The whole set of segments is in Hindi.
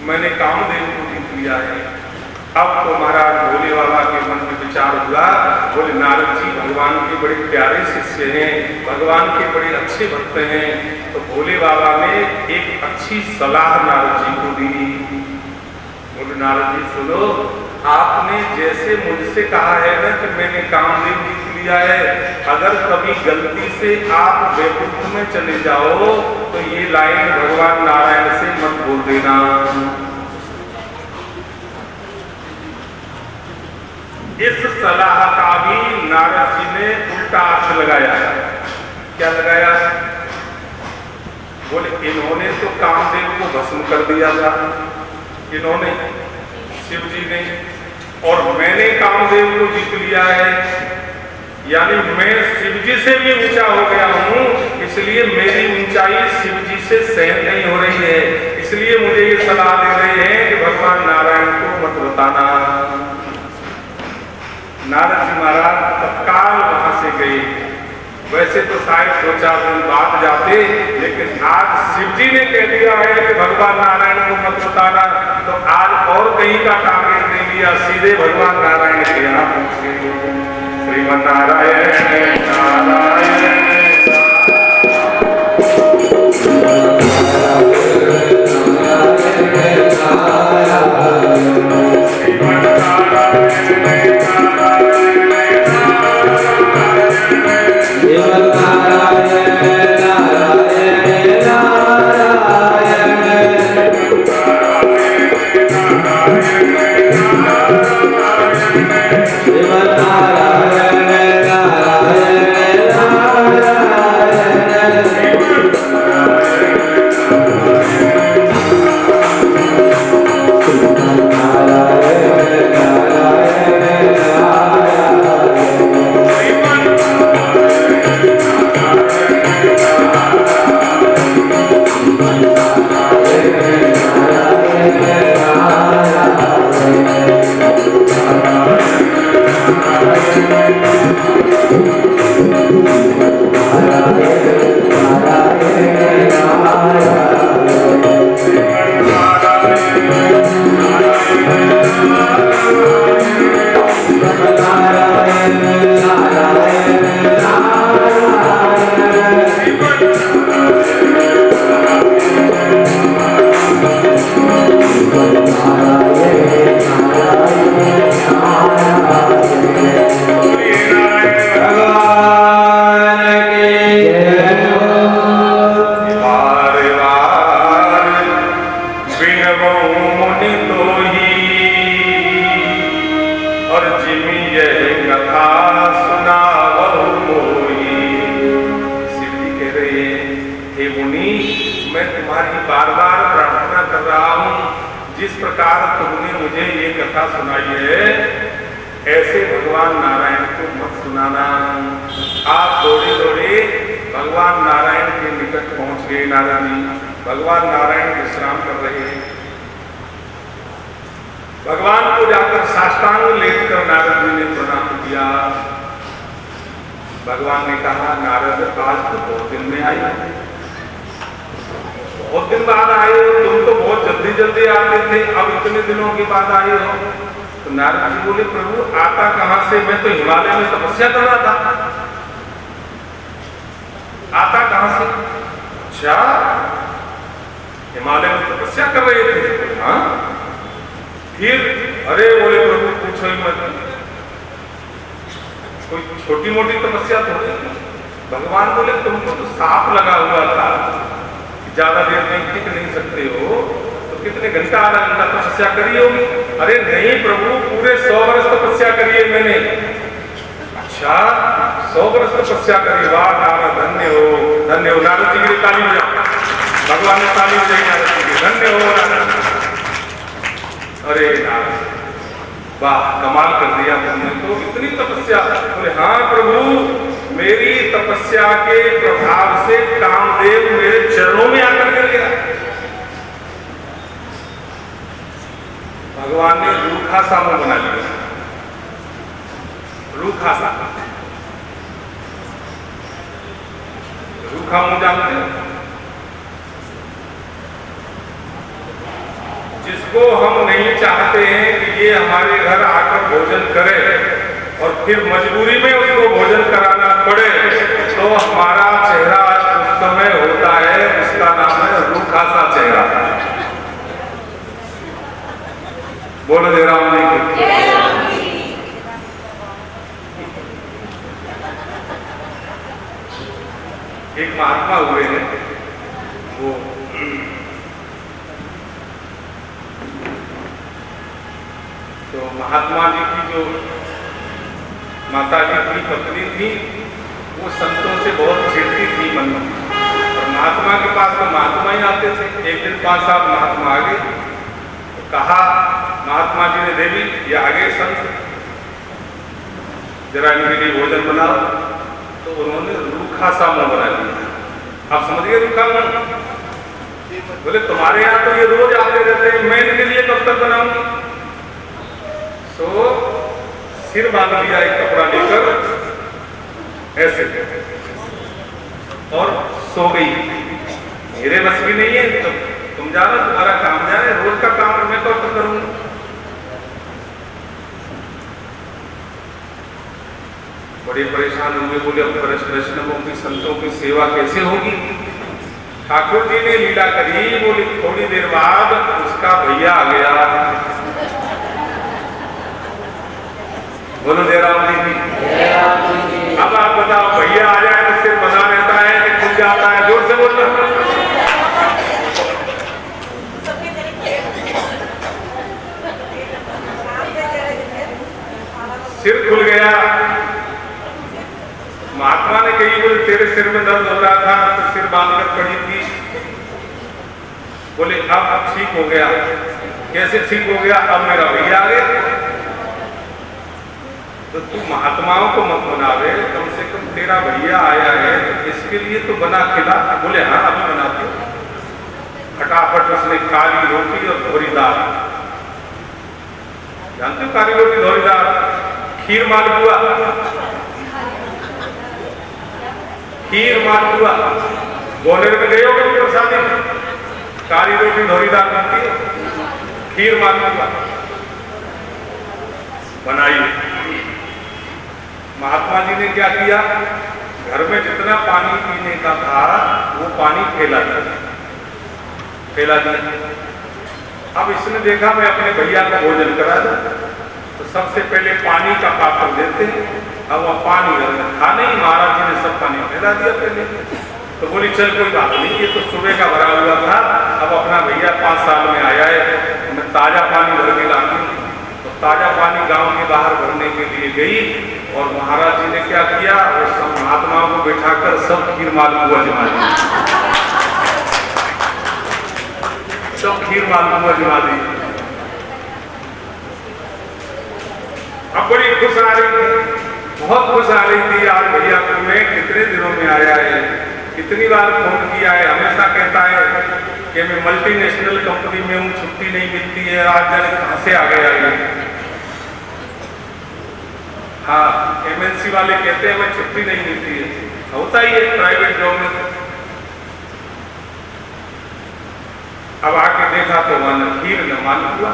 मैंने कामदेव को जीत लिया है। अब तो महाराज भोले बाबा के मन में विचार हुआ, बोले नारद जी भगवान के बड़े प्यारे शिष्य हैं, भगवान के बड़े अच्छे भक्त हैं। तो भोले बाबा ने एक अच्छी सलाह नारद जी को दी। बोले नारद जी सुनो, आपने जैसे मुझसे कहा है ना कि मैंने कामदेव जीत लिया है, अगर कभी गलती से आप वैकुंठ में चले जाओ तो ये लाइन भगवान नारायण से मत बोल देना। इस सलाह का भी नारद जी ने उल्टा अर्थ लगाया। क्या लगाया? बोले इन्होंने तो कामदेव को भस्म कर दिया था, इन्होंने शिव जी ने, और मैंने कामदेव को जीत लिया है, यानी मैं शिव जी से भी ऊंचा हो गया हूं, इसलिए मेरी ऊंचाई शिव जी से सहन नहीं हो रही है, इसलिए मुझे ये सलाह दे रहे हैं कि भगवान नारायण को मत बताना। नारद जी महाराज तत्काल वहां से गए। वैसे तो शायद 2-4 दिन बाद जाते, लेकिन आज शिव जी ने कह दिया है कि भगवान नारायण को मत बताना, तो आज और कहीं का टारगेट दे दिया, सीधे भगवान नारायण के यहाँ पहुंचे। श्रीमन नारायण नारायण भगवान नारायण विश्राम कर रहे हैं। भगवान को जाकर साष्टांग लेटकर नारद जी ने प्रणाम किया। भगवान ने कहा नारद आज तो बहुत दिन में आई, बहुत दिन बाद आए हो, तुम तो बहुत जल्दी जल्दी आते थे, अब इतने दिनों के बाद आए हो। तो नारद जी बोले प्रभु आता कहां से, मैं तो हिमालय में तपस्या कर रहा था, आता कहां से? अच्छा हिमालय में तपस्या कर रहे थे? हाँ। फिर अरे बोले प्रभु पूछो ही मत, कोई छोटी मोटी तपस्या तो नहीं। भगवान बोले तुमको तो सांप लगा हुआ था, ज्यादा देर में टिक नहीं सकते हो, तो कितने घंटा आधा घंटा तपस्या करी होगी? अरे नहीं प्रभु पूरे 100 वर्ष तपस्या करी है मैंने। अच्छा 100 वर्ष तपस्या करी, वाह नारद धन्य हो, धन्य हो। नारद जी की ताली बजाओ, भगवान ने ताली बजाई नारद जी की, धन्य हो नारद। अरे नारद वाह कमाल कर दिया तुमने तो, इतनी तपस्या। बोले हाँ प्रभु मेरी तपस्या के प्रभाव से कामदेव मेरे चरणों में आकर गिर गया। भगवान ने रूखा सा मुंह बना लिया, रूखा सा। रूखा मुंह जानते हैं? जिसको हम नहीं चाहते हैं कि ये हमारे घर आकर भोजन करे और फिर मजबूरी में उसको भोजन कराना पड़े, तो हमारा चेहरा उस समय होता है, उसका नाम है रूखा सा चेहरा। बोलो जय राम जी। एक महात्मा हुए हैं, वो तो महात्मा जी की जो माता जी की पत्नी थी, वो संतों से बहुत चिढ़ती थी मन में, और महात्मा के पास तो महात्मा ही आते थे। एक दिन 5 साल महात्मा आ गए, तो कहा महात्मा जी ने, देवी ये आगे संत, जरा इनके लिए भोजन बनाओ। तो उन्होंने रूखा सा मुंह बना दिया। आप समझिए रूखा मुंह। बोले तुम्हारे यहाँ तो ये रोज आते रहते हैं, मैं इनके लिए कब तक बनाऊंगी। तो सिर बांध लिया एक कपड़ा लेकर ऐसे, और सो गई। मेरे बस भी नहीं है, तो तुम जानो, तुम्हारा काम जाने, रोज का काम मैं कब तक करूंगा। बड़े परेशान हुए, बोले अब वैष्णवों की संतों की सेवा कैसे होगी। ठाकुर जी ने लीला करी, बोले थोड़ी देर बाद उसका भैया आ गया। बोलो जय राम जी की। अब आप बताओ, भैया आ जाए तो सिर बना रहता है कि खुल जाता है? जोर से बोलना। सिर खुल गया। महात्मा ने कही, बोले तेरे सिर में दर्द हो रहा था तो सिर बांधकर पड़ी थी। बोले अब ठीक हो गया। कैसे ठीक हो गया? अब मेरा भैया आ गया। तो तू महात्माओं को मत बनावे, कम से कम तेरा भैया आया है तो इसके लिए तो बना खिला। बोले हाँ अभी बनाते। फटाफट उसने काली रोटी और धोरी दाल, जानते हो काली रोटी धोरी दाल, खीर मालपुआ, खीर मालपुआ ग्वालियर में गए हो कभी प्रसादी? काली रोटी धोरी दाल बनती है, खीर मालपुआ बनाई। महात्मा जी ने क्या किया, घर में जितना पानी पीने का था वो पानी फैला दिया। अब इसने देखा मैं अपने भैया को भोजन करा दूं, तो सबसे पहले पानी का पात्र देते हैं। अब वह पानी खा नहीं, महाराज जी ने सब पानी फैला दिया पहले। तो बोली चल कोई बात नहीं, ये तो सुबह का भरा हुआ था, अब अपना भैया 5 साल में आया है, मैं ताजा पानी भर के लाती हूँ। तो ताजा पानी गांव के बाहर भरने के लिए गई, और महाराज जी ने क्या किया, वो सब महात्माओं को बैठाकर सब खीर मालपुआ जमा दी, सब खीर मालपुआ जमा दी। अब बड़ी खुश आ रही थी, बहुत खुश आ रही थी। आज भैया को मैं कितने दिनों में आया है, कितनी बार फोन किया है, हमेशा कहता है कि मैं मल्टीनेशनल कंपनी में हूँ, छुट्टी नहीं मिलती है, आज जाने कहां से आ गया है। हाँ, एमएनसी वाले कहते हैं मैं छुट्टी नहीं मिलती है, होता ही है प्राइवेट जॉब में। अब आके देखा तो वहां खीर न मालपुआ।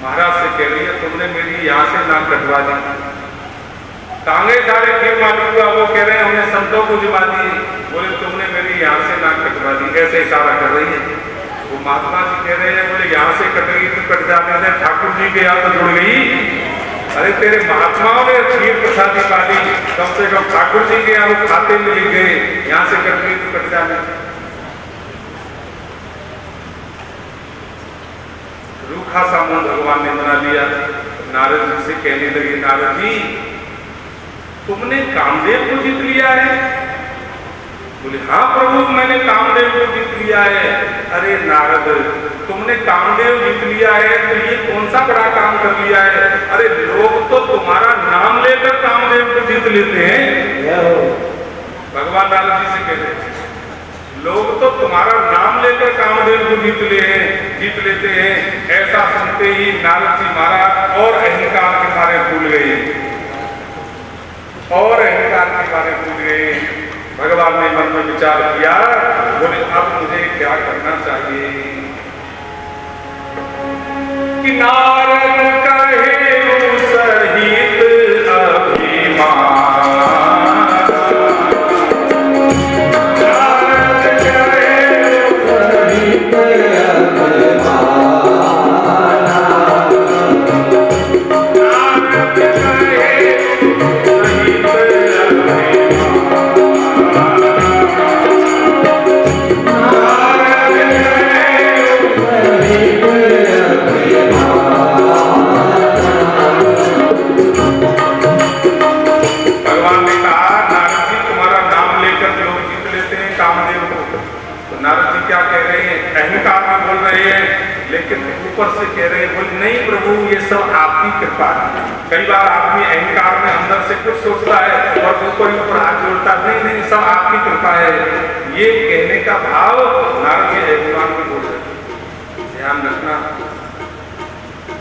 महाराज से कह रही है तुमने मेरी यहाँ से नाक कटवा दी, टांगे सारे खीर मालपुआ, वो कह रहे हैं हमने संतों को जिमा दी। बोले तुमने मेरी यहाँ से नाक कटवा दी, ऐसे इशारा कर रही है। वो महात्मा जी कह रहे हैं, बोले यहाँ से कटेगी तो कट जाने से, ठाकुर जी के यहाँ तो जुड़ गई। अरे तेरे महात्माओं ने खीर प्रसादी पा ली, कम से कम ठाकुर जी के यहाँ वो खाते में लिख गए, यहाँ से कट गई तो कट जाने। रूखा सा मुंह भगवान ने बना लिया। नारद जी से कहने लगे, नारद जी तुमने कामदेव को जीत लिया है? बोले हाँ प्रभु मैंने कामदेव को जीत लिया है। अरे नारद तुमने कामदेव जीत लिया है तो ये कौन सा बड़ा काम कर लिया है? अरे लोग तो तुम्हारा नाम लेकर कामदेव को जीत लेते हैं। भगवान नारद जी से कहते हैं लोग तो तुम्हारा नाम लेकर कामदेव को जीत लेते हैं। ऐसा सुनते ही नारद जी महाराज और अहंकार के मारे भूल गए, और अहंकार के बारे भूल गए। भगवान ने मन में विचार किया, बोले अब मुझे क्या करना चाहिए? कि नारद कहे सहित अभिमान, नारद कहे सहित अभिमान, नारद कहे सहित अहंकार में बोल रहे हैं, लेकिन ऊपर से कह रहे हैं, बोल नहीं प्रभु ये सब आपकी कृपा है। कई बार आदमी अहंकार में अंदर से कुछ सोचता है और ऊपर हाथ जोड़ता है, नहीं नहीं सब आपकी कृपा है। ये कहने का भाव नारद जी अभिमान में बोल रहे हैं। ध्यान रखना,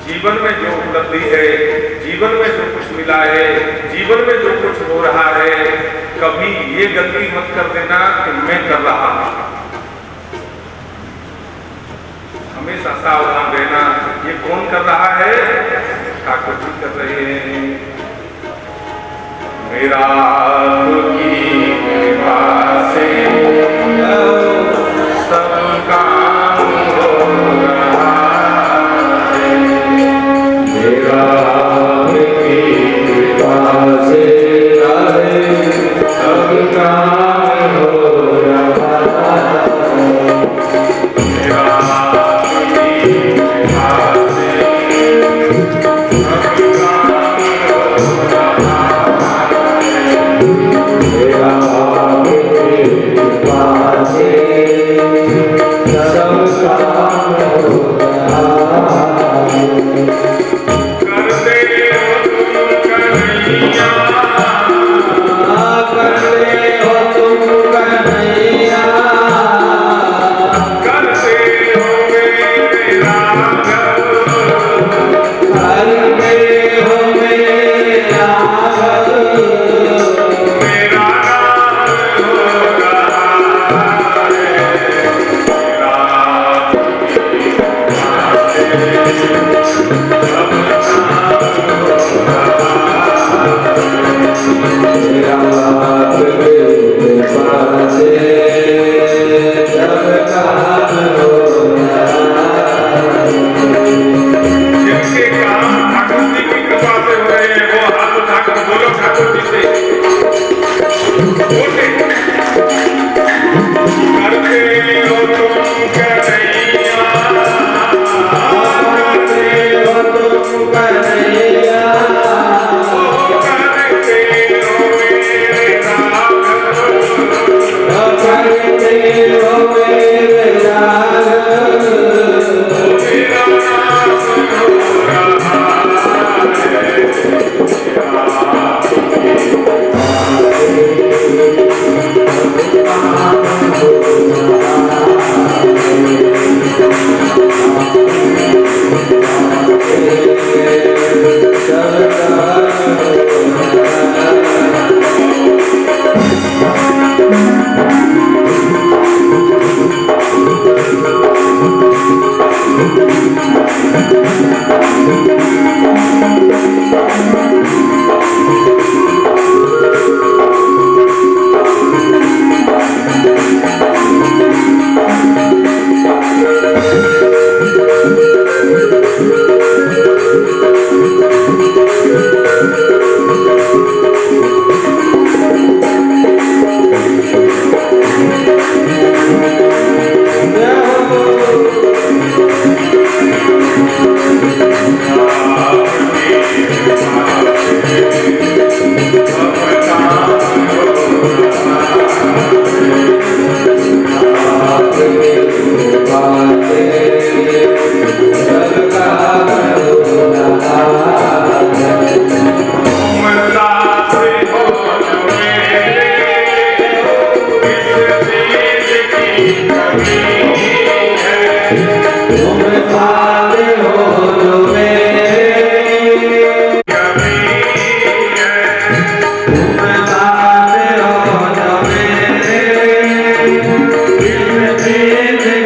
जीवन में जो उपलब्धि है, जीवन में जो कुछ मिला है, जीवन में जो कुछ हो रहा है, कभी ये गलती मत कर देना कि मैं कर रहा हूं। हमेशा सावधान रहना, ये कौन कर रहा है? ठाकुर जी कर रहे हैं। मेरा की कृपा से सब काम हो रहा है, मेरा की कृपा से सब काम हो रहा है, मेरा Amen.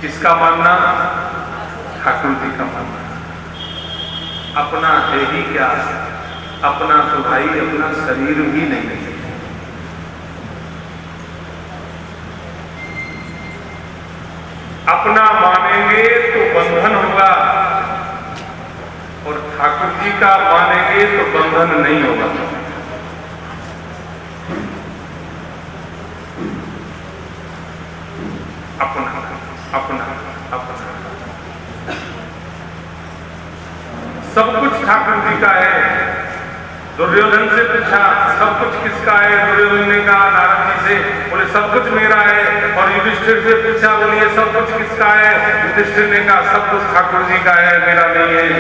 किसका मानना? ठाकुर जी का मानना। अपना है ही क्या? अपना तो भाई अपना शरीर भी नहीं है। अपना मानेंगे तो बंधन होगा और ठाकुर जी का मानेंगे तो बंधन नहीं होगा। अपना अपना अपना सब कुछ ठाकुर जी का है। दुर्योधन से पूछा सब कुछ किसका है? दुर्योधन ने कहा नारद जी से, बोले सब कुछ मेरा है। और युधिष्ठिर से पूछा, बोलिए सब कुछ किसका है? युधिष्ठिर ने कहा सब कुछ ठाकुर जी का है, मेरा नहीं है।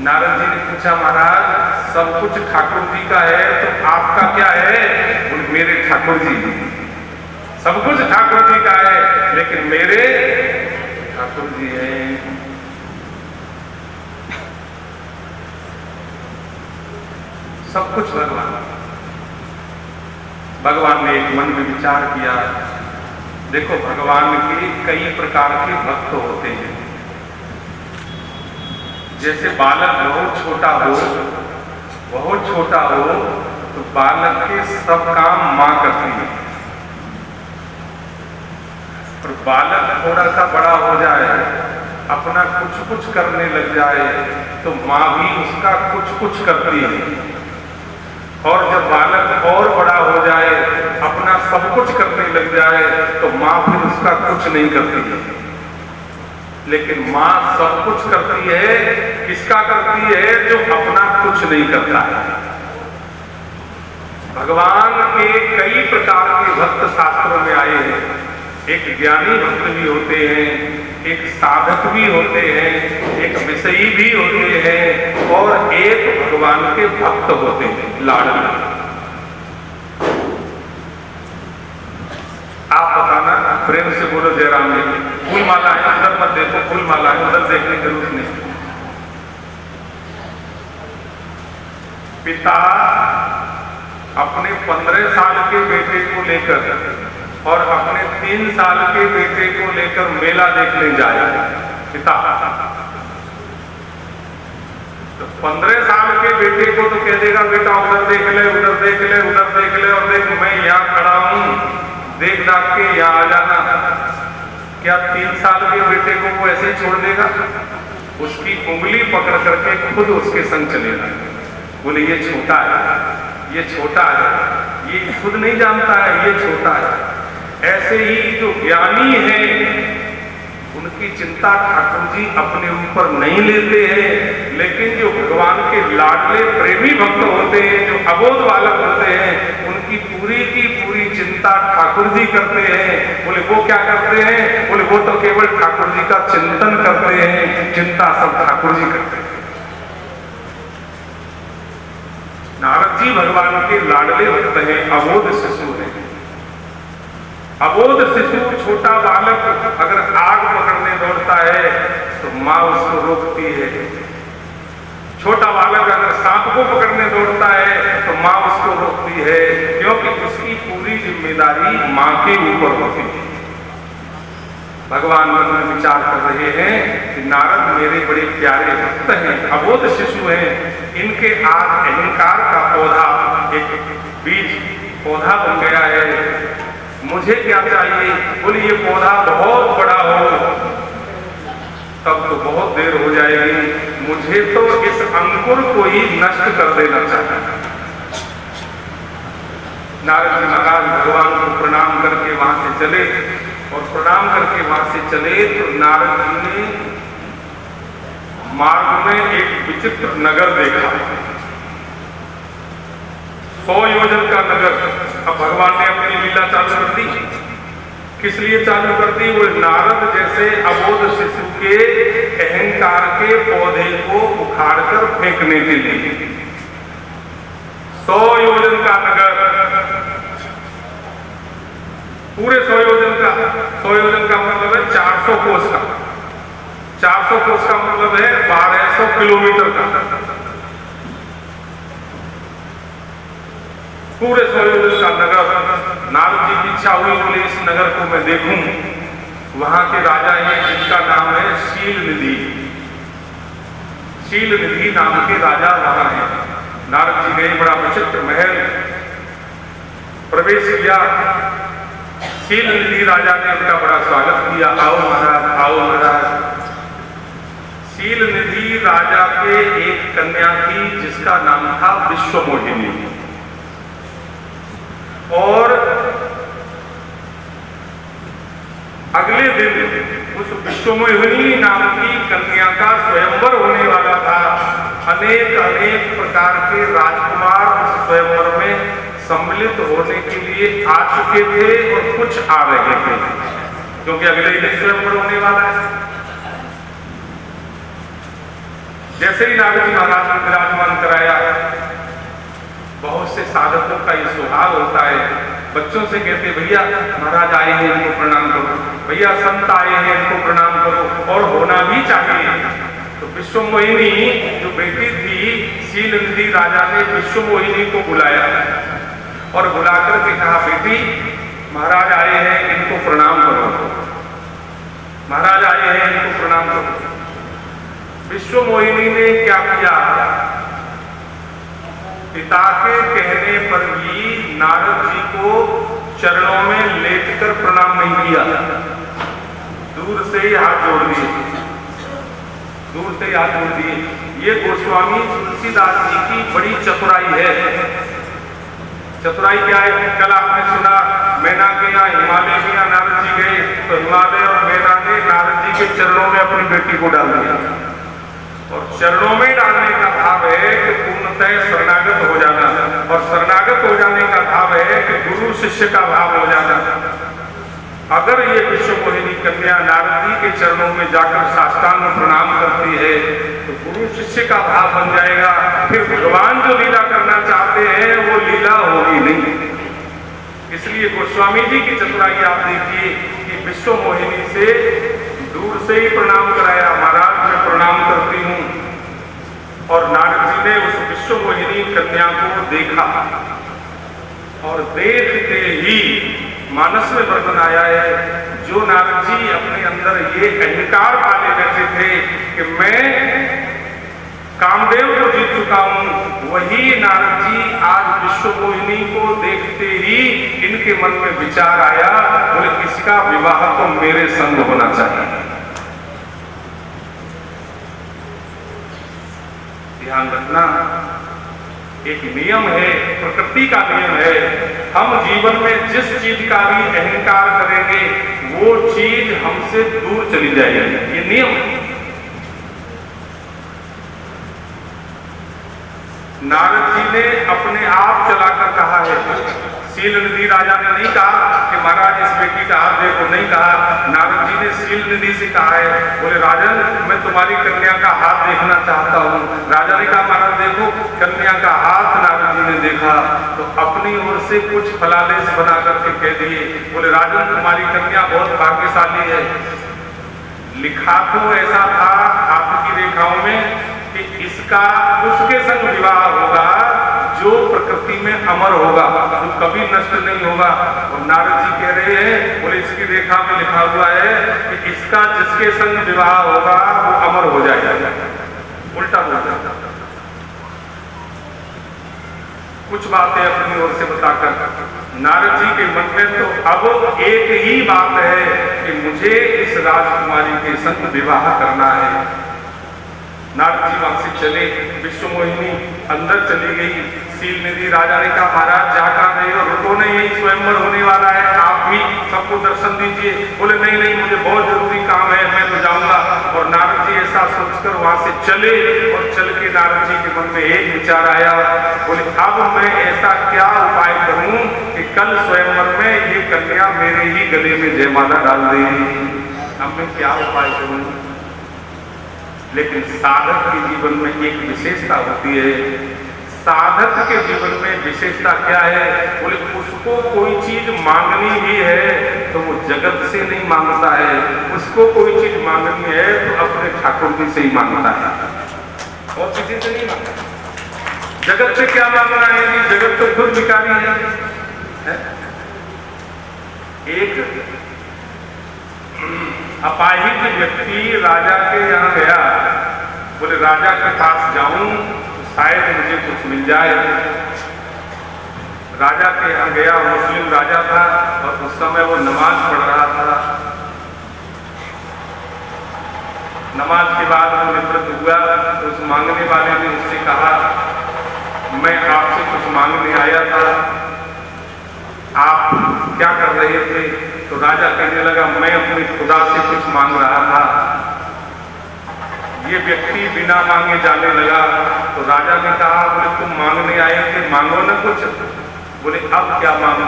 नारद जी ने पूछा महाराज सब कुछ ठाकुर जी का है तो आपका क्या है? बोले मेरे ठाकुर जी। सब कुछ ठाकुर जी का है लेकिन मेरे ठाकुर जी हैं। सब कुछ भगवान। भगवान ने एक मन में विचार किया, देखो भगवान के कई प्रकार के भक्त होते हैं। जैसे बालक बहुत छोटा हो तो बालक के सब काम माँ करती है, और बालक थोड़ा सा बड़ा हो जाए, अपना कुछ करने लग जाए तो माँ भी उसका कुछ करती है। और जब बालक और बड़ा हो जाए, अपना सब कुछ करने लग जाए तो माँ फिर उसका कुछ नहीं करती है। लेकिन माँ सब कुछ करती है, किसका करती है? जो अपना कुछ नहीं करता है। भगवान के कई प्रकार के भक्त शास्त्रों में आए हैं। एक ज्ञानी भक्त भी होते हैं, एक साधक भी होते हैं, एक विषयी भी होते हैं, और एक भगवान के भक्त होते हैं, लाडले। आप बताना, प्रेम से बोलो जयराम जी। फूल माला है, उधर मत देखो, फूल माला है, उधर देखने की जरूरत नहीं। पिता अपने 15 साल के बेटे को लेकर और अपने 3 साल के बेटे को लेकर मेला देखने जाएगा। पिता तो 15 साल के बेटे को तो कह देगा, बेटा उधर देख ले, उधर देख ले, उधर देख ले, और देख मैं यहाँ खड़ा हूं, देख दाख के यहाँ आ जाना। क्या 3 साल के बेटे को वो ऐसे ही छोड़ देगा? उसकी उंगली पकड़ करके खुद उसके संग चलेगा। बोले ये छोटा है, ये छोटा है, ये खुद नहीं जानता है, ये छोटा है। ऐसे ही जो ज्ञानी हैं, उनकी चिंता ठाकुर जी अपने ऊपर नहीं लेते हैं, लेकिन जो भगवान के लाडले प्रेमी भक्त होते हैं, जो अबोध बालक होते हैं, उनकी पूरी की पूरी चिंता ठाकुर जी करते हैं। बोले वो क्या करते हैं? बोले वो तो केवल ठाकुर जी का चिंतन करते हैं, चिंता सब ठाकुर जी करते हैं। नारद जी भगवान के लाडले भक्त हैं, अबोध शिशु हैं। अबोध शिशु, छोटा बालक अगर आग पकड़ने दौड़ता है तो माँ उसको रोकती है। छोटा बालक अगर सांप को पकड़ने दौड़ता है तो माँ उसको रोकती है, क्योंकि उसकी पूरी जिम्मेदारी माँ के ऊपर होती है। भगवान मन में विचार कर रहे हैं कि नारद मेरे बड़े प्यारे भक्त हैं, अबोध शिशु हैं, इनके आज अहंकार का पौधा, एक बीज पौधा बन गया है। मुझे क्या चाहिए? बोले ये पौधा बहुत बड़ा हो तब तो बहुत देर हो जाएगी, मुझे तो इस अंकुर को ही नष्ट कर देना चाहिए। नारद जी महाराज भगवान को प्रणाम करके वहां से चले, और प्रणाम करके वहां से चले तो नारद जी ने मार्ग में एक विचित्र नगर देखा, 100 योजन का नगर। अब भगवान ने अपनी लीला चालू कर दी। किस लिए चालू कर दी? वो नारद जैसे अबोध शिशु के अहंकार के पौधे को उखाड़कर फेंकने के लिए। 100 योजन का नगर, पूरे 100 योजन का, 100 योजन का मतलब है 400 कोस का, 400 कोस का मतलब है 1200 किलोमीटर का। पूरे 100 योजन का नगर। नारद जी की इच्छा हुई, बोले इस नगर को मैं देखूं। वहां के राजा हैं जिनका नाम है शील निधि। शील निधि नाम के राजा वहां हैं। नारद जी गए, बड़ा विचित्र महल प्रवेश किया। शील निधि राजा ने उनका बड़ा स्वागत किया, आओ महाराज, आओ महाराज। शील निधि राजा के एक कन्या थी जिसका नाम था विश्वमोहिनी, और अगले दिन उस विश्वमोहिनी नाम की कन्या का स्वयंवर होने वाला था। अनेक अनेक प्रकार के राजकुमार उस स्वयंवर में सम्मिलित होने के लिए आ चुके थे और कुछ आ रहे थे, क्योंकि अगले दिन स्वयंवर होने वाला है। जैसे ही नारद जी महाराज ने विराजमान कराया, बहुत से साधकों का ये स्वभाव होता है, बच्चों से कहते भैया महाराज आए हैं इनको प्रणाम करो, भैया संत आए हैं इनको प्रणाम करो, और होना भी चाहिए। तो विश्वमोहिनी जो बेटी थी, शील निधि राजा ने विश्वमोहिनी को बुलाया और बुलाकर के कहा, बेटी महाराज आए हैं, इनको प्रणाम करो, महाराज आए हैं, इनको प्रणाम करो। विश्वमोहिनी ने क्या किया, पिता के कहने पर भी नारद जी को चरणों में लेटकर प्रणाम नहीं किया, दूर से ही हाथ जोड़ दिए, दूर से ही हाथ जोड़ दिए। ये गोस्वामी तुलसीदास जी की बड़ी चतुराई है। चतुराई क्या है? कल आपने सुना मैना के यहाँ हिमालय के यहाँ नारद जी गए, तो हिमालय और मैना ने नारद जी के चरणों में अपनी बेटी को डाल दिया। और चरणों में डालने का भाव है कि पूर्णतः शरणागत हो जाना, और शरणागत हो जाने का भाव है कि गुरु शिष्य का भाव हो जाना। अगर ये विश्वमोहिनी कन्या नारद जी के चरणों में जाकर साष्टांग प्रणाम करती है तो गुरु शिष्य का भाव बन जाएगा। फिर भगवान जो लीला करना चाहते हैं वो लीला होगी नहीं। इसलिए गोस्वामी जी की चतुराई आप देखिए कि विश्वमोहिनी से दूर से ही प्रणाम कराया, महाराज मैं प्रणाम करती हूँ। और नारद जी ने उस विश्वमोहिनी कन्या को देखा और देखते ही मानस में वर्णन आया है, जो नारद जी अपने अंदर ये अहंकार पाले बैठे थे कि मैं कामदेव को जीत चुका हूं, वही नारद जी आज विश्वमोहिनी को देखते ही इनके मन में विचार आया, बोले इसका विवाह तो मेरे संग होना चाहिए। ध्यान रखना, एक नियम है, प्रकृति का नियम है, हम जीवन में जिस चीज का भी अहंकार करेंगे वो चीज हमसे दूर चली जाएगी, ये नियम है। नारद जी ने अपने आप चलाकर कहा है, शील निधि राजा ने नहीं कहा कि महाराज इस बेटी का हाथ देखो, नहीं कहा। नारद जी ने शील निधि से कहा है, बोले राजन मैं तुम्हारी कन्या का हाथ देखना चाहता हूँ। राजा ने कहा महाराज देखो, कन्या का हाथ नारद जी ने देखा तो अपनी ओर से कुछ फलादेश बना करके कह दिए, बोले राजन तुम्हारी कन्या बहुत भाग्यशाली है। लिखा तो ऐसा था हाथ की रेखाओं में कि इसका उसके संग विवाह होगा जो प्रकृति में अमर होगा, जो कभी नष्ट नहीं होगा। और नारद जी कह रहे हैं, बोले इसकी रेखा में लिखा हुआ है कि इसका जिसके संग विवाह होगा वो अमर हो जाएगा। उल्टा बोल जाता, कुछ बातें अपनी ओर से बताकर नारद जी के मन में तो अब एक ही बात है कि मुझे इस राजकुमारी के संग विवाह करना है। नारद जी वहां से चले, विश्वमोहिनी अंदर चली गई। शील निधि राजा ने कहा महाराज जा कहां रहे हो, रुको नहीं, यही स्वयंवर होने वाला है, आप भी सबको दर्शन दीजिए। बोले नहीं नहीं मुझे बहुत जरूरी काम है, मैं तो जाऊंगा। और नारद जी ऐसा सोचकर वहां से चले, और चल के नारद जी के मन में एक विचार आया, बोले अब मैं ऐसा क्या उपाय करूं कि कल स्वयंवर में ये कन्या मेरे ही गले में जयमाला डाल देगी। अब मैं क्या उपाय करूं? लेकिन साधक के जीवन में एक विशेषता होती है। साधक के जीवन में विशेषता क्या है? बोले उसको कोई चीज मांगनी भी है तो वो जगत से नहीं मांगता है, उसको कोई चीज मांगनी है तो अपने ठाकुर जी से ही मांगता है, और किसी से नहीं मांगता। जगत से क्या मांगना है? जगत तो खुद भिखारी है। एक अपाहिज व्यक्ति राजा के यहाँ गया, बोले राजा के पास जाऊं तो शायद मुझे कुछ मिल जाए। राजा के यहाँ गया, मुस्लिम राजा था और उस समय वो नमाज पढ़ रहा था। नमाज के बाद वो निवृत्त हुआ तो उस मांगने वाले ने उससे कहा मैं आपसे कुछ मांगने आया था, आप क्या कर रहे थे? तो राजा कहने लगा मैं अपनी खुदा से कुछ मांग रहा था। ये व्यक्ति बिना मांगे जाने लगा तो राजा ने कहा बोले तुम मांगने आए थे, मांगो ना कुछ। बोले अब क्या मांगू?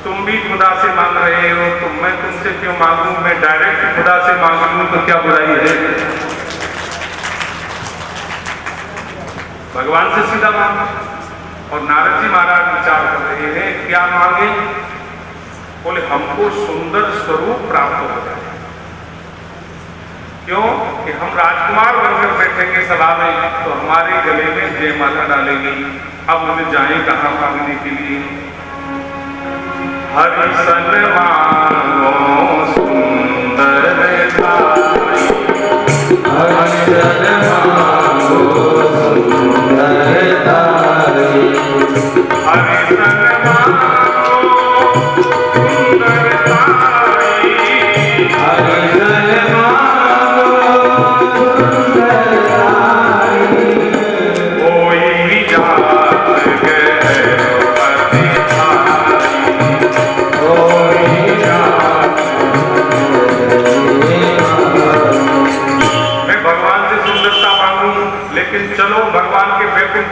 तुम भी खुदा से मांग रहे हो तो मैं तुमसे क्यों मांगू? मैं डायरेक्ट खुदा से मांग लूं तो क्या बुराई है? भगवान से सीधा मांगो। और नारद जी महाराज विचार कर रहे हैं क्या मांगे? बोले हमको सुंदर स्वरूप प्राप्त हो जाए। क्यों कि हम राजकुमार बनकर बैठेंगे सभा में तो हमारे गले में जयमाला डालेंगी। अब मुझे जाए कहाँ मांगने के लिए? हरि सन मांगो सुंदर धारी, हरि सन मांगो सुंदर धारी, हरि सन मांगो सुंदर धारी, हरि सन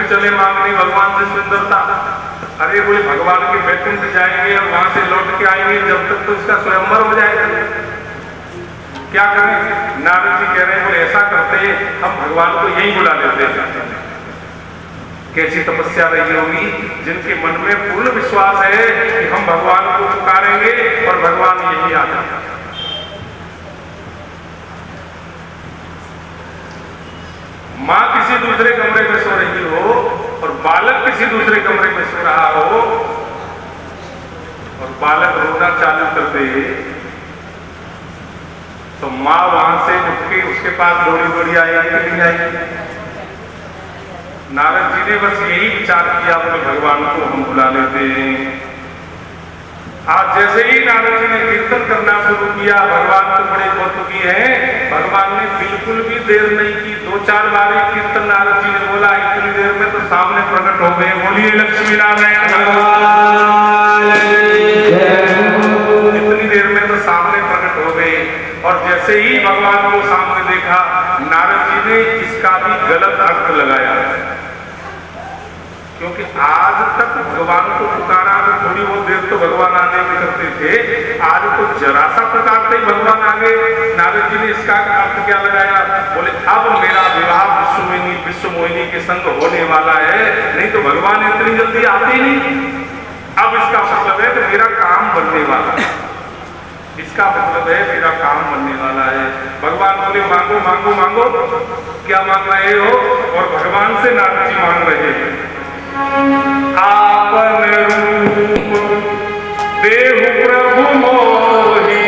चले मांगने भगवान से सुंदरता। अरे बोले भगवान के बैकुंठ जाएंगे और वहां से लौट के आएंगे, जब तक तो इसका स्वयंवर हो जाएगा। क्या करें? नारद जी कह रहे हैं बोले ऐसा करते हम भगवान को यही बुला लेते हैं। कैसी तपस्या रही होगी जिनके मन में पूर्ण विश्वास है कि हम भगवान को पुकारेंगे और भगवान यही आ जाएगा। माँ किसी दूसरे कमरे में सो रही हो और बालक किसी दूसरे कमरे में सो रहा हो और बालक रोना चालू कर दे तो माँ वहां से उठ के उसके पास दौड़ी दौड़ी आएगी नहीं आएगी? नारद जी ने बस यही विचार किया तो भगवान को हम बुला लेते हैं। आज जैसे ही नारद जी ने कीर्तन करना शुरू किया, भगवान तो बड़े कौतुकी हैं, भगवान ने बिल्कुल भी देर नहीं की। 2-4 बार कीर्तन नारद जी ने बोला, इतनी देर में तो सामने प्रकट हो गए। बोलिए लक्ष्मी नारायण भगवान, इतनी देर में तो सामने प्रकट हो गए। और जैसे ही भगवान को सामने देखा, नारद जी ने इसका भी गलत अर्थ लगाया, क्योंकि आज तक भगवान को पुकारा तो थोड़ी बहुत देर तो भगवान आने में करते थे, आज तो जरा सा प्रकार से ही भगवान आ गए। नारद जी ने इसका अर्थ क्या लगाया? बोले अब मेरा विवाह विश्व मोहिनी के संग होने वाला है, नहीं तो भगवान इतनी जल्दी आते ही नहीं। अब इसका मतलब है कि मेरा काम बनने वाला है, इसका मतलब है मेरा काम बनने वाला है। भगवान बोले मांगो मांगो मांगो, क्या मांग रहे हो? और भगवान से नारद जी मांग रहे हैं, आपन रूप देहु प्रभु मोहि,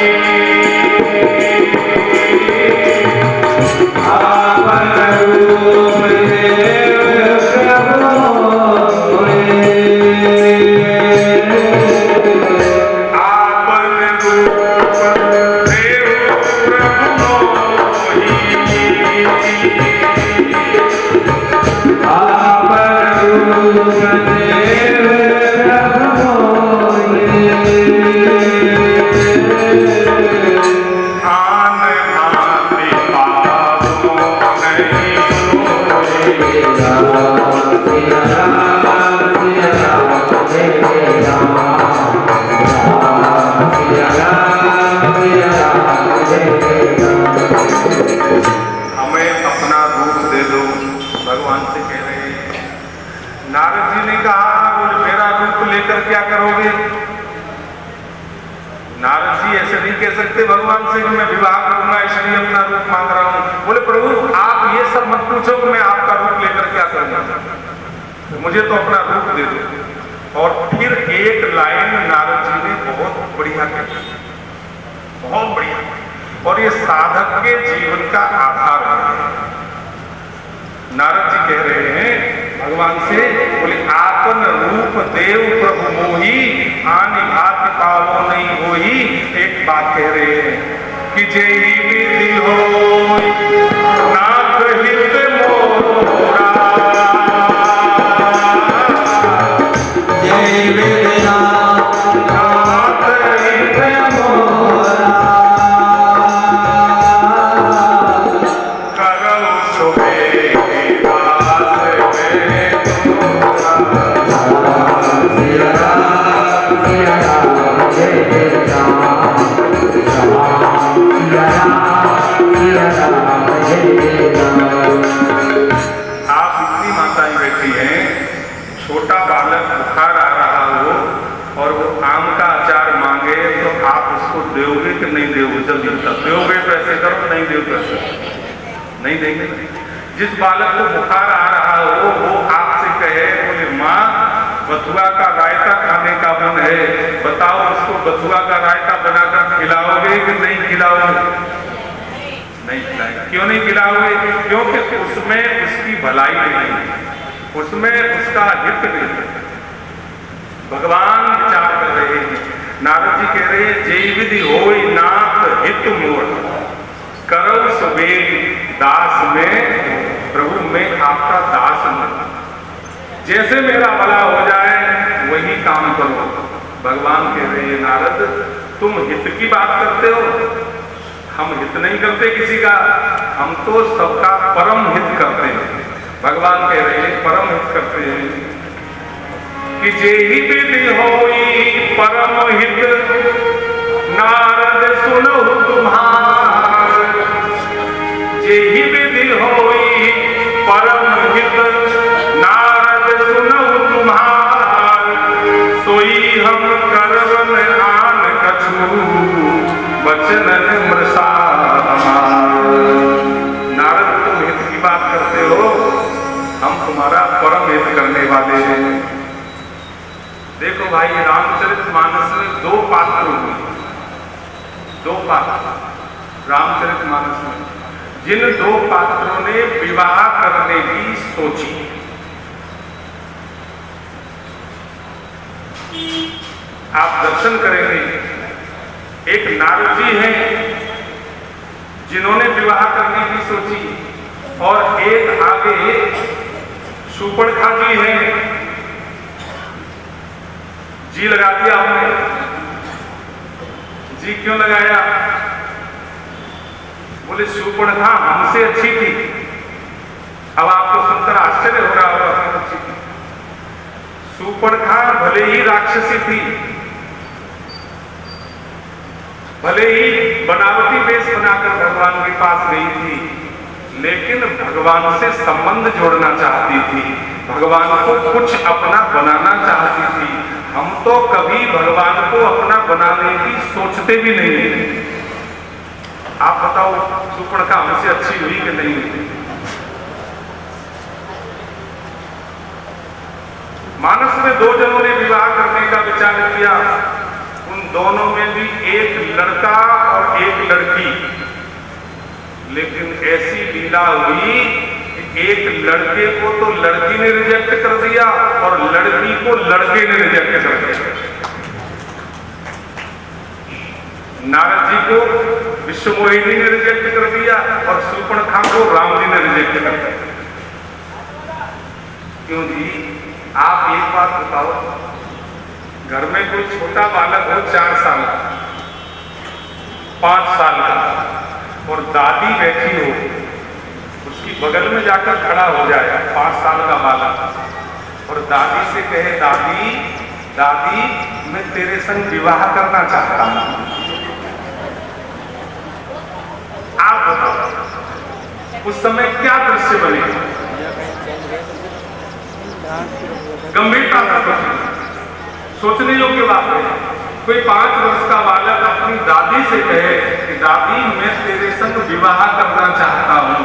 आपन रूप देहु प्रभु मोहि, आपन रूप देहु प्रभु मोहि, आपन रूप क्या करोगे? नारद जी ऐसे नहीं कह सकते भगवान से कि मैं विवाह करूंगा इसलिए अपना रूप मांग रहा हूं। बोले प्रभु आप ये सब मत पूछो कि मैं आपका रूप लेकर क्या करूंगा, मुझे तो अपना रूप दे दो। और फिर एक लाइन नारद जी ने बहुत बढ़िया कही, बहुत बढ़िया, और ये साधक के जीवन का आधार है। नारद जी कह रहे हैं भगवान से, बोले आपन रूप देव प्रभु मोही, आनि भाति पावो नहीं होही। एक बात कह रहे हैं कि जेहि विधि होई नाथ हित मोरा, जेहि विधि नाथ हित मोरा, करौ सुबे हमें उसको दोगे कि नहीं दोगे? जल्दी बता, दोगे तो ऐसे करो, नहीं दोगे तो ऐसे नहीं देंगे। जिस बालक को बुखार आ रहा हो वो आपसे कहे, बोले माँ बथुआ का रायता खाने का मन है, बताओ उसको बथुआ का रायता बनाकर खिलाओगे कि नहीं खिलाओगे? नहीं खिलाएंगे। क्यों नहीं खिलाओगे? क्योंकि उसमें उसकी भलाई नहीं है, उसमें उसका हित नहीं है। भगवान विचार कर रहे हैं, नारद जी कह रहे हैं, जय विधि होई नाथ हित मोर, करौ सुबेग दास में, प्रभु में आपका दास हूं, जैसे मेरा भला हो जाए वही काम करो। भगवान कह रहे हैं, नारद तुम हित की बात करते हो, हम हित नहीं करते किसी का, हम तो सबका परम हित करते हैं। भगवान कह रहे हैं परम हित करते हैं कि जेहि विधि होई परम हित, नारद सुनहु तुम्हार, जेहि विधि होई परम हित, नारद सुनहु तुम्हार, सोई हम करवन आन कछु, बचनन मृषा हमार। नारद तुम हित की बात करते हो, हम तुम्हारा परम हित करने वाले हैं। देखो भाई, रामचरितमानस में दो पात्र हुए, दो पात्र रामचरितमानस में, जिन दो पात्रों ने विवाह करने की सोची। आप दर्शन करेंगे, एक नारद जी हैं जिन्होंने विवाह करने की सोची, और एक आगे शूर्पणखा जी हैं। जी लगा दिया हमने, जी क्यों लगाया? बोले शूर्पणखा हमसे अच्छी थी। अब आपको सुनकर आश्चर्य हो रहा होगा, अच्छी थी। शूर्पणखा भले ही राक्षसी थी, भले ही बनावटी वेश बनाकर भगवान के पास गई थी, लेकिन भगवान से संबंध जोड़ना चाहती थी, भगवान को कुछ अपना बनाना चाहती थी। हम तो कभी भगवान को अपना बनाने की सोचते भी नहीं। आप बताओ शूर्पणखा हमसे अच्छी हुई कि नहीं हुई? मानस में दो जनों ने विवाह करने का विचार किया, उन दोनों में भी एक लड़का और एक लड़की, लेकिन ऐसी लीला हुई कि एक लड़के को तो लड़की ने रिजेक्ट कर दिया और लड़की को लड़के ने रिजेक्ट कर दिया। नारद जी को विश्वमोहिनी ने रिजेक्ट कर दिया और शूर्पणखा को राम जी ने रिजेक्ट कर दिया। क्यों जी? आप एक बात बताओ, घर में कोई छोटा बालक हो 4 साल का, 5 साल का, और दादी बैठी हो, उसकी बगल में जाकर खड़ा हो जाए 5 साल का बालक, और दादी से कहे, दादी दादी मैं तेरे संग विवाह करना चाहता हूं। आप बताओ उस समय क्या दृश्य बनेगा? गंभीरता से सोचने योग्य बात है। कोई 5 वर्ष का बालक अपनी दादी से कहे कि दादी मैं तेरे संग विवाह करना चाहता हूं,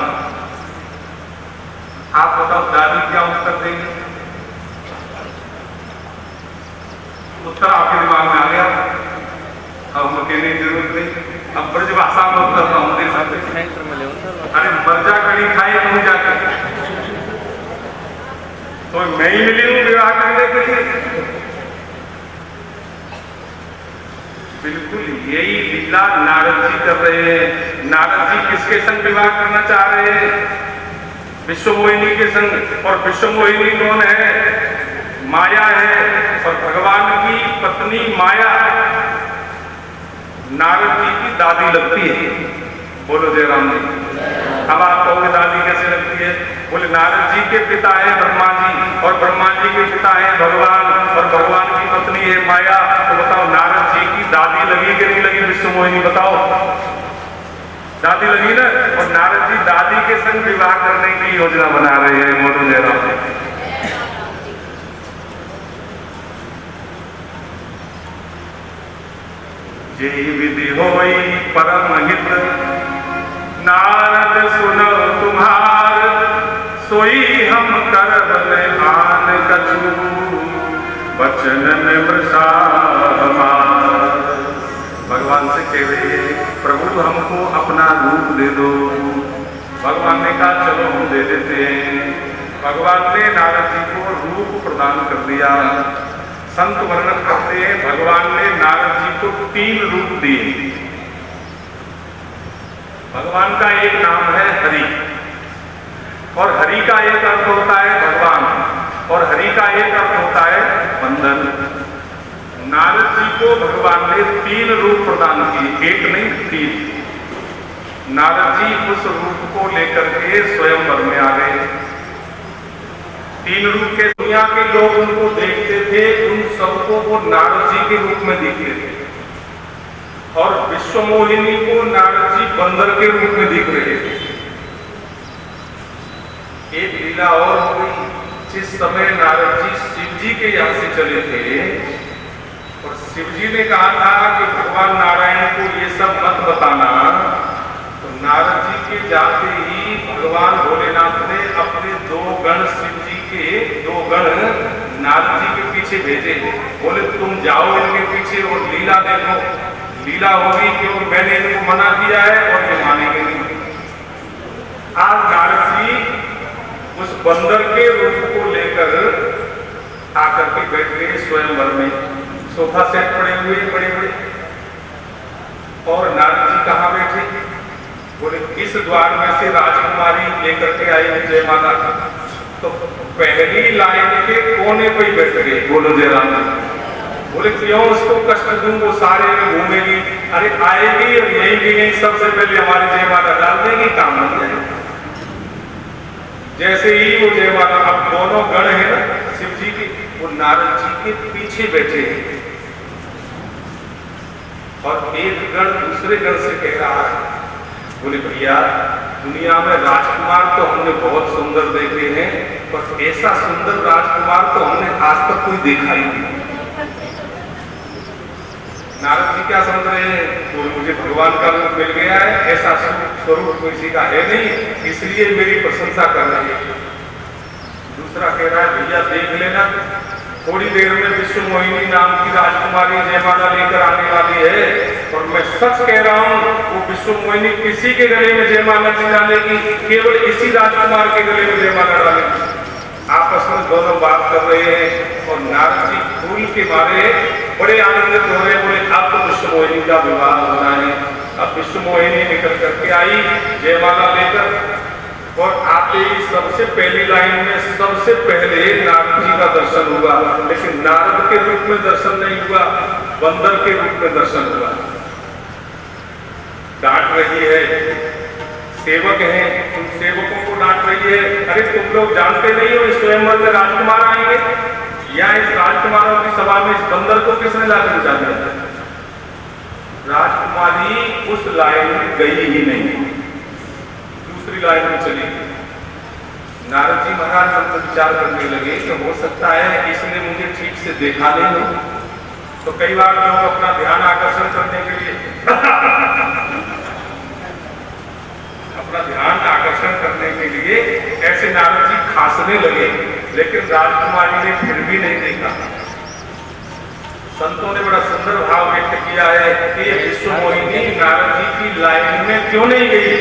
आप बताओ दादी क्या उत्तर देंगे? उत्तर आपके दिमाग में आ गया, अब हम कहने की जरूरत नहीं। अब ब्रजभाषा में उत्तर हम दे सकते हैं, अरे मर्जा कड़ी खाए तुम जाके, तो मैं ही मिली हूं विवाह करने के लिए। बिल्कुल यही लीला नारद जी कर रहे हैं। नारद जी किसके संग विवाह करना चाह रहे हैं? विश्वमोहिनी के संग। और विश्वमोहिनी कौन है? माया है। और भगवान की पत्नी माया नारद जी की दादी लगती है। बोलो जय राम जी। अब आप कहोगे दादी कैसे लगती है? बोले नारद जी के पिता है ब्रह्मा जी, और ब्रह्मा जी के पिता है भगवान, और भगवान की पत्नी है माया। तो बताओ नारद जी की दादी लगी कि नहीं लगी विश्वमोहिनी? बताओ दादी लगी ना। और नारद जी दादी के संग विवाह करने की योजना बना रहे हैं। बोलो जय राम जी। यही विधि होई परम हित, नारद सुनो तुम्हार, सोई हम करब आन कछु, वचन में वृषा हमार। भगवान से कह रही है प्रभु हमको अपना रूप दे दो। भगवान ने कहा चलो हम दे देते हैं। भगवान ने नारद जी को रूप प्रदान कर दिया। संत वर्णन करते हैं भगवान ने नारद जी को 3 रूप दिए। भगवान का एक नाम है हरि, और हरि का एक अर्थ होता है भगवान, और हरि का एक अर्थ होता है बंधन। नारद जी को भगवान ने 3 रूप प्रदान किए, एक नहीं 3। नारद जी उस रूप को लेकर के स्वयंवर में आ गए। 3 रूप के दुनिया के लोग उनको देखते थे, उन सबको वो नारद जी के रूप में दिखते थे, और विश्व मोहिनी को नारद जी बंदर के रूप में दिख रहे थे। एक लीला और हुई, जिस समय नारद जी शिव जी के यहाँ से चले थे, और शिव जी ने कहा था कि भगवान नारायण को ये सब मत बताना, तो नारद जी के जाते ही भगवान भोलेनाथ ने अपने 2 गण शिव जी के 2 गण नारद जी के पीछे भेजे। बोले तुम जाओ इनके पीछे और लीला देखो, लीला होगी क्योंकि मैंने इनको मना किया है और ये मानेंगे नहीं। आज नारद जी उस बंदर के रूप को लेकर आकर के बैठ गए स्वयंवर में। सोफा सेट पड़े हुए बड़े बड़े, और नारद जी कहाँ बैठे? बोले इस द्वार में से राजकुमारी लेकर के आई जय माता। तो पहली लाइन के कोने पर ही बैठ गए, बोलो जय राम। बोले क्यों उसको कष्ट दूं, वो सारे में घूमेगी। अरे आएगी और यही भी नहीं, सबसे पहले हमारी जय माता डाल देगी, काम बन जाएगा। जैसे ही वो जय माता, अब दोनों गण है ना शिव जी के, वो नारद जी के पीछे बैठे हैं, और एक गण दूसरे गण से कह रहा है, बोले भैया दुनिया में राजकुमार तो हमने बहुत सुंदर देखे हैं, पर ऐसा सुंदर राजकुमार तो हमने आज तक कोई देखा ही नहीं। नारद जी क्या समझ रहे हैं? तो मुझे भगवान का रूप मिल गया है, ऐसा स्वरूप किसी का है नहीं, इसलिए मेरी प्रशंसा कर रहे हैं। दूसरा कह रहा है भैया देख लेना, थोड़ी देर में विश्व मोहिनी नाम की राजकुमारी जयमाला लेकर आने वाली है, और मैं सच कह रहा हूँ वो विश्व मोहिनी किसी के गले में जयमाला नहीं डालेगी, केवल इसी राजकुमार के गले में जयमाला डालेगी। आपस में दोनों बात कर रहे हैं, और नारद जी फूल के मारे बड़े आनंदित हो रहे। बोले अब तो विश्व मोहिनी का विवाह होना है। अब विश्व मोहिनी निकल करके आई जयमाला लेकर, और आते ही सबसे पहली लाइन में सबसे पहले नारद जी का दर्शन हुआ, लेकिन नारद के रूप में दर्शन नहीं हुआ, बंदर के रूप में दर्शन हुआ। डांट रही है, सेवक हैं, उन सेवकों को डांट रही है, अरे तुम लोग जानते नहीं हो इस स्वयंवर में राजकुमार आएंगे, या इस राजकुमारों की सभा में इस बंदर को किसने लाकर बिठा दिया? राजकुमारी उस लाइन में गई ही नहीं, दूसरी लाइन में चली गई। नारद जी महाराज हम विचार करने लगे कि हो सकता है इसने मुझे ठीक से देखा नहीं। तो कई बार लोग अपना ध्यान आकर्षण करने के लिए अपना ध्यान आकर्षण करने के लिए ऐसे नारद जी खांसने लगे, लेकिन राजकुमारी ने फिर भी नहीं देखा। संतों ने बड़ा सुंदर भाव व्यक्त किया है कि ये विश्व मोहिनी नारद जी की लाइन में क्यों नहीं गई?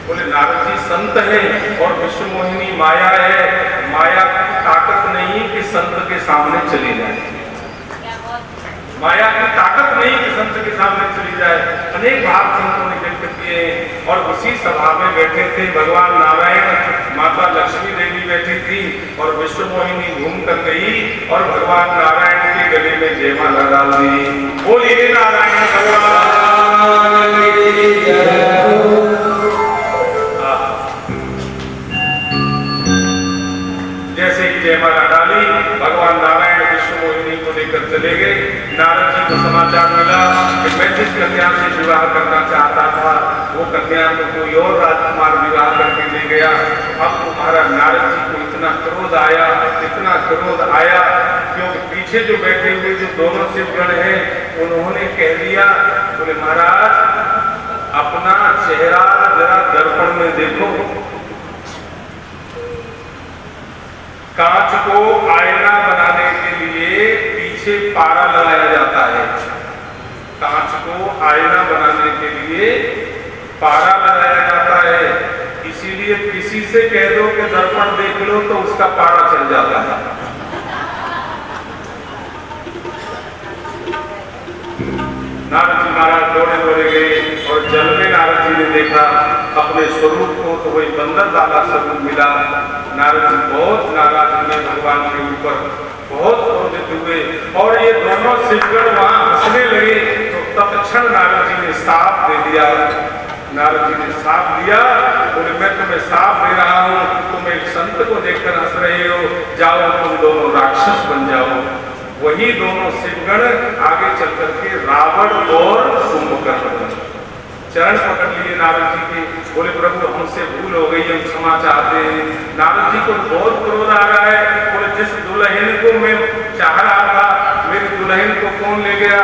बोले नारद जी संत है और विश्व मोहिनी माया है, माया की ताकत नहीं कि संत के सामने चली जाए, माया की ताकत नहीं कि संत के सामने चली जाए। अनेक भाव संतों ने व्यक्त किए, और उसी सभा में बैठे थे भगवान नारायण, माता लक्ष्मी देवी बैठी थी, और विश्व मोहिनी घूम कर गई और भगवान नारायण के गले में जयमाला डाल दी। बोलिए नारायण भगवान की जय। जैसे ही जयमाला डाली, भगवान नारायण विश्व मोहिनी को लेकर चले गए। नारद जी को समाचार मिला कि मैं जिस कन्या से विवाह करना चाहता था वो कन्या को कोई और राजकुमार विवाह करके ले गया। अब तुम्हारा नारद जी को इतना क्रोध आया, इतना क्रोध आया, क्योंकि पीछे पीछे जो बैठे हुए जो दोनों शिवगण हैं उन्होंने कह दिया, बोले महाराज अपना चेहरा जरा दर्पण में देखो। कांच को आईना बनाने के लिए पीछे पारा लगाया जाता है। कांच को आईना बनाने के लिए पारा लगाया जाता है, इसीलिए किसी से कह दो कि दर्पण देख लो तो उसका पारा चल जाता है। नारद जी महाराज दौड़े दौड़े गए और जल में नारद जी ने देखा अपने स्वरूप को, तो वही बंदर वाला स्वरूप मिला। नारद जी बहुत नाराज हुए भगवान के ऊपर, बहुत क्रोधित हुए और ये दोनों शिवगण वहां हंसने लगे। तो तत्क्षण नारद जी ने साप दे दिया। नारद जी ने साप दिया, बोले मैं तुम्हें साप दे रहा हूं, तुम एक संत को देखकर हंस रहे हो, जाओ तुम दोनों राक्षस बन जाओ। वही दोनों शिवगण आगे चल करके रावण और कुंभकर्ण चरण पकड़ लिए नारद जी के, बोले प्रभु हमसे भूल हो गई, हम क्षमा चाहते हैं। नारद जी को बहुत क्रोध आ रहा है, बोले जिस दुल्हन को मैं चाह रहा था मेरी दुल्हन को कौन ले गया।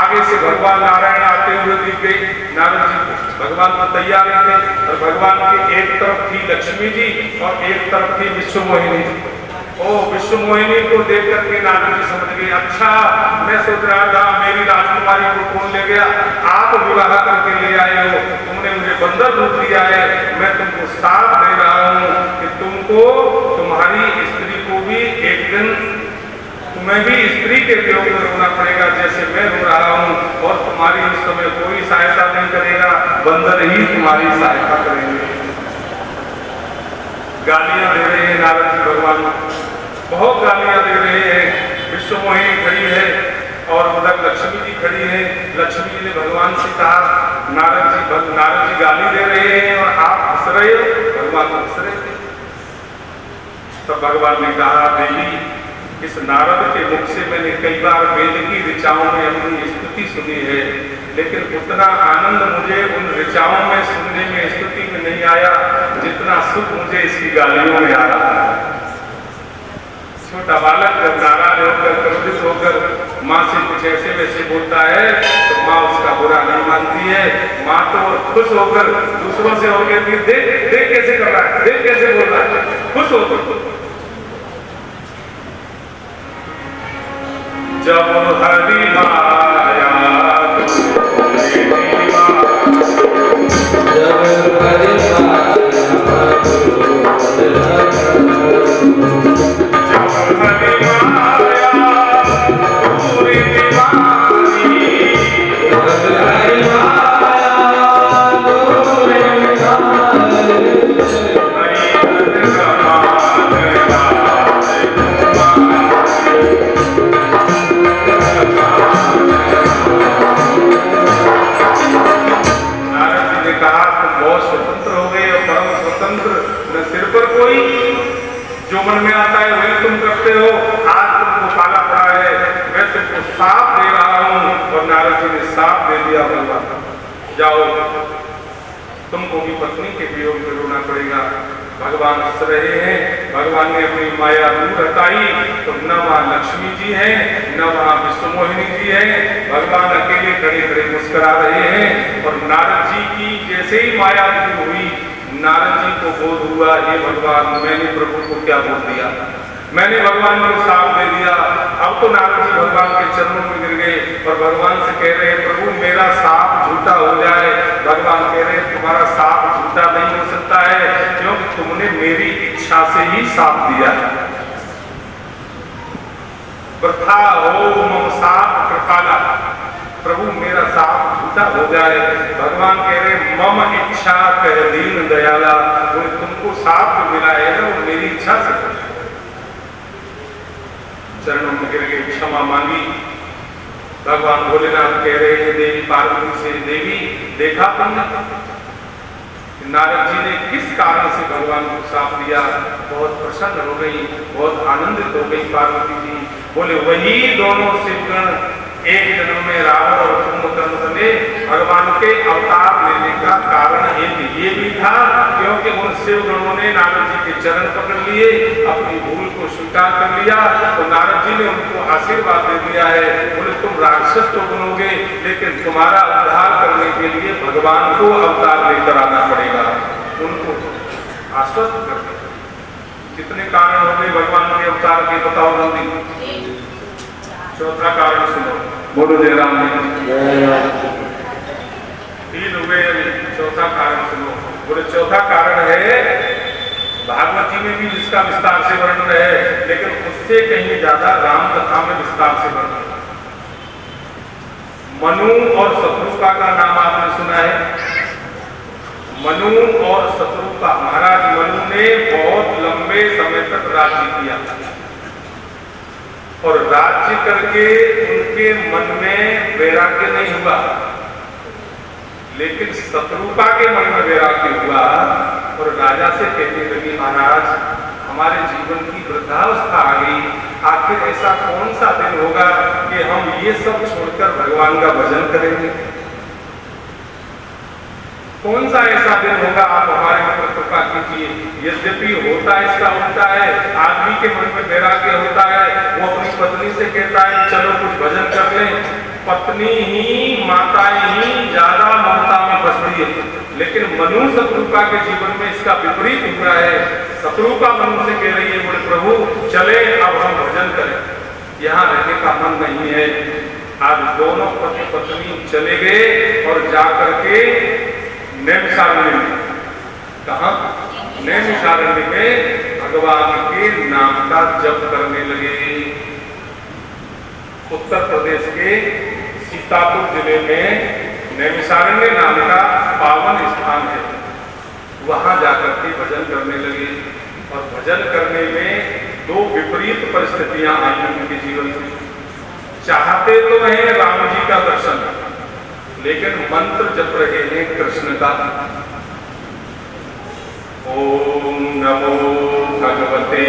आगे से भगवान नारायण आते हुए दिख गए। नारद जी भगवान को तैयार थे और भगवान की एक तरफ थी लक्ष्मी जी और एक तरफ थी विश्वमोहिनी जी। ओ विश्वमोहिनी को देख करके नारद जी समझ गए, अच्छा मैं सोच रहा था मेरी राजकुमारी को कौन ले गया, आप विवाह करके ले आए हो, तुमने मुझे बंदर रूप दिया है। मैं तुमको साथ दे रहा हूँ कि तुमको तुम्हारी स्त्री को भी एक दिन तुम्हें भी स्त्री के वियोग में रोना पड़ेगा जैसे मैं रो रहा हूँ, और तुम्हारी उस समय कोई सहायता नहीं करेगा, बंदर ही तुम्हारी सहायता करेंगे। गालियां दे रहे हैं नारद जी भगवान, बहुत गालियां दे रहे हैं। विश्वमोहिनी खड़ी है और उधर लक्ष्मी जी खड़ी है। लक्ष्मी जी ने भगवान से कहा, नारद जी गाली दे रहे हैं और आप हंस रहे हो। भगवान हंस रहे थे। तब भगवान ने कहा, देवी इस नारद के मुख से मैंने कई बार वेद की ऋचाओं में अपनी स्तुति सुनी है, लेकिन उतना आनंद मुझे उन ऋचाओं में सुनने में स्तुति में नहीं आया जितना सुख मुझे इसकी गालियों में आ रहा है। छोटा बालक जब नाराज होकर क्रोधित होकर माँ से कुछ ऐसे वैसे बोलता है तो माँ उसका बुरा नहीं मानती है। माँ तो खुश होकर दूसरों से हो गई, देख देख कैसे कर रहा है, देख कैसे बोल रहा है, खुश होकर। जब हरि माया जो मन में आता है वही तुम करते हो। आज तुमको पाला पड़ा है, मैं तुमको साफ दे रहा हूँ। और नारद जी ने साफ दे दिया, भगवान जाओ तुमको भी पत्नी के वियोग में रोना पड़ेगा। भगवान हंस रहे हैं। भगवान ने अपनी माया दूर हटाई तो न वहाँ लक्ष्मी जी हैं न वहाँ विश्वमोहिनी जी हैं। भगवान अकेले खड़े खड़े मुस्कुरा रहे हैं। और नारद जी की जैसे ही माया दूर हुई, नारद जी को बोध हुआ, ये भगवान मैंने प्रभु को क्या बोल दिया, मैंने भगवान को साप दे दिया। अब तो नारद जी भगवान के चरणों में गिर गए और भगवान से कह रहे हैं, प्रभु मेरा साप झूठा हो जाए। भगवान कह रहे हैं, तुम्हारा साप झूठा नहीं हो सकता है, क्योंकि तुमने मेरी इच्छा से ही साप दिया है। वृथा हो मम साप कृपाला, प्रभु मेरा साप झूठा हो जाए। भगवान कह रहे, मम इच्छा कह दीन दयाला, वो तुमको साप जो मिला है ना वो मेरी इच्छा से। चरणों में गिर के क्षमा मांगी। भगवान भोलेनाथ कह रहे हैं देवी पार्वती से, देवी देखा तुमने नारद जी ने किस कारण से भगवान को साप दिया। बहुत प्रसन्न हो गई, बहुत आनंदित हो गई पार्वती जी। बोले वही दोनों शिवगण एक जन्म में रावण और कुंभकर्ण बने। भगवान के अवतार लेने का कारण एक ये भी था क्योंकि के उन शिवगणों ने नारद जी के चरण पकड़ लिए, अपनी भूल को स्वीकार कर लिया। तो नारद जी ने उनको आशीर्वाद दे दिया है, बोले तुम राक्षस तो बनोगे, लेकिन तुम्हारा उद्धार करने के लिए भगवान को अवतार लेकर आना पड़ेगा। उनको आश्वस्त कर दिया। कितने कारण हो गए भगवान के अवतार के, बताओ जल्दी। चौथा कारण सुनो, बोलो जय राम जी। तीन हुए, चौथा कारण सुनो। बोले चौथा कारण है, भागवत जी में भी जिसका विस्तार से वर्णन है, लेकिन उससे कहीं ज्यादा राम कथा में विस्तार से वर्णन। मनु और शत्रुपा का नाम आपने सुना है। मनु और शत्रुपा, महाराज मनु ने बहुत लंबे समय तक राज्य किया और राज्य करके उनके मन में वैराग्य नहीं हुआ, लेकिन शत्रुपा के मन में वैराग्य हुआ और राजा से कहने लगी, महाराज हमारे जीवन की वृद्धावस्था आ गई, आखिर ऐसा कौन सा दिन होगा कि हम ये सब छोड़कर भगवान का भजन करेंगे? कौन सा ऐसा दिन होगा, आप हमारे ऊपर कृपा कीजिए। यद्यपि होता इसका उल्टा है, आदमी के मन में वैराग्य होता है, वो अपनी पत्नी से कहता है चलो कुछ भजन कर लें, पत्नी ही माताएं ही ज्यादा ममता में बसती है। लेकिन मनु शत्रुपा के जीवन में इसका विपरीत हुआ है। शत्रुपा मनु से कह रही है, बोले प्रभु चले अब हम भजन करें, यहाँ रहने का मन नहीं है। आज दोनों पति पत्नी चले गए और जाकर के नैमिषारण्य में, कहा नैमिषारण्य में भगवान के नाम का जप करने लगे। उत्तर प्रदेश के सीतापुर जिले में नैमिषारण्य नाम का पावन स्थान है, वहां जाकर के भजन करने लगे। और भजन करने में दो विपरीत परिस्थितियां आई उनके जीवन में। चाहते तो हैं राम जी का दर्शन, लेकिन मंत्र जप रहे हैं कृष्ण का। ओम नमो भगवते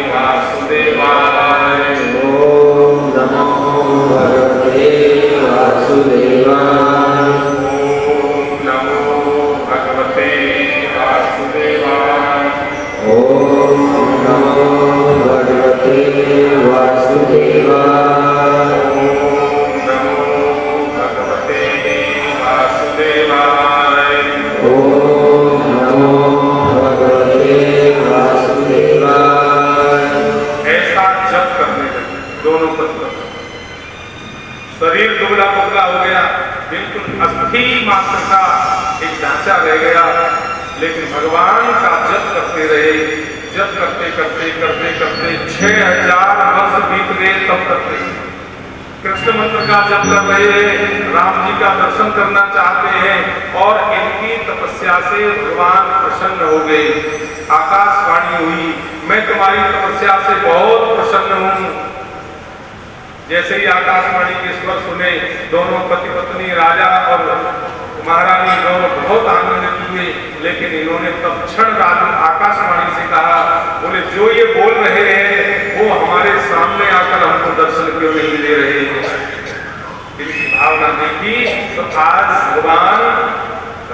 वासुदेवाय, ओम नमो भगवते वासुदेवाय, ओम नमो भगवते वासुदेवाय, ओम नमो भगवते वासुदेवाय, ओम नमो भगवते वासुदेवाय। ऐसा जप करने लगे दोनों पत्नी। शरीर दुबला पतला हो गया, बिल्कुल अस्थि मात्र का एक ढांचा रह गया, लेकिन भगवान का जप करते रहे। जप करते करते करते करते 6000 वर्ष बीत गए, तब तक कृष्ण मंत्र का जप कर रहे हैं, राम जी का दर्शन करना चाहते हैं। और इनकी तपस्या से भगवान प्रसन्न हो गए। आकाशवाणी हुई, मैं तुम्हारी तपस्या से बहुत प्रसन्न हूँ। जैसे ही आकाशवाणी के स्वर सुने, दोनों पति पत्नी राजा और महारानी दोनों बहुत आनंदित हुए। लेकिन इन्होंने तब क्षण आकाशवाणी से कहा, बोले जो ये बोल रहे हैं वो हमारे सामने आकर हमको दर्शन क्यों नहीं दे रहे हैं? इनकी भावना देखी तो आज भगवान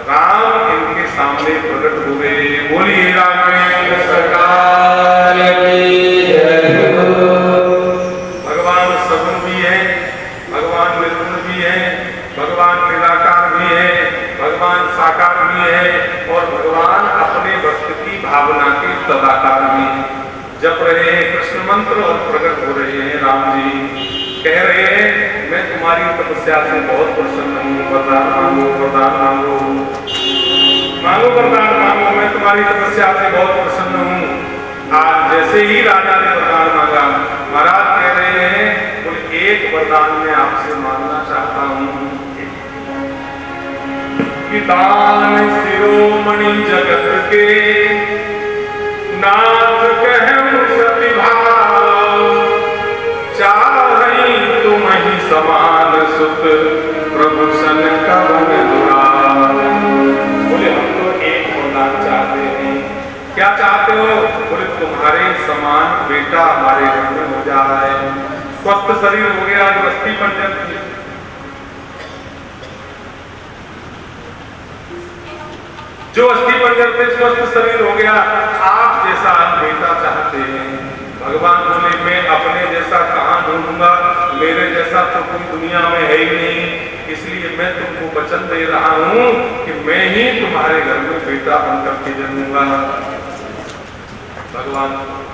राम इनके सामने प्रकट हुए। बोलिए राम सरकार की जय। भगवान सगुण भी है, भगवान निर्गुण भी है, भगवान निराकार भी है, भगवान साकार भी है और भगवान अपने भक्त की भावना के तदाकार भी है। जप रहे हैं कृष्ण मंत्र और प्रकट हो रहे हैं राम जी। कह रहे हैं मैं तुम्हारी तपस्या से बहुत प्रसन्न हूँ, वरदान मांगो, वरदान मांगो, मांगो वरदान मांगो, मैं तुम्हारी तपस्या से बहुत प्रसन्न हूँ। आज जैसे ही राजा ने वरदान मांगा, महाराज कह रहे हैं बोले एक वरदान मैं आपसे मांगना चाहता हूँ कि दान शिरोमणि जगत के नाथ कहूं सतिभाव, चाहई तुम ही समान सुत प्रभु सन कवन दुराव। बोले हम तो एक वरदान चाहते हैं। क्या चाहते हो? बोले तुम्हारे समान बेटा हमारे घर में हो जाए, स्वस्थ शरीर हो गया, अस्थि पंजन जो अस्थि पंजर पे स्वस्थ शरीर हो गया, आप जैसा बेटा चाहते हैं। भगवान बोले मैं अपने जैसा कहाँ ढूंढूंगा, मेरे जैसा तो कोई दुनिया में है ही नहीं, इसलिए मैं तुमको वचन दे रहा हूं कि मैं ही तुम्हारे घर में बेटा बनकर के जन्मूंगा। भगवान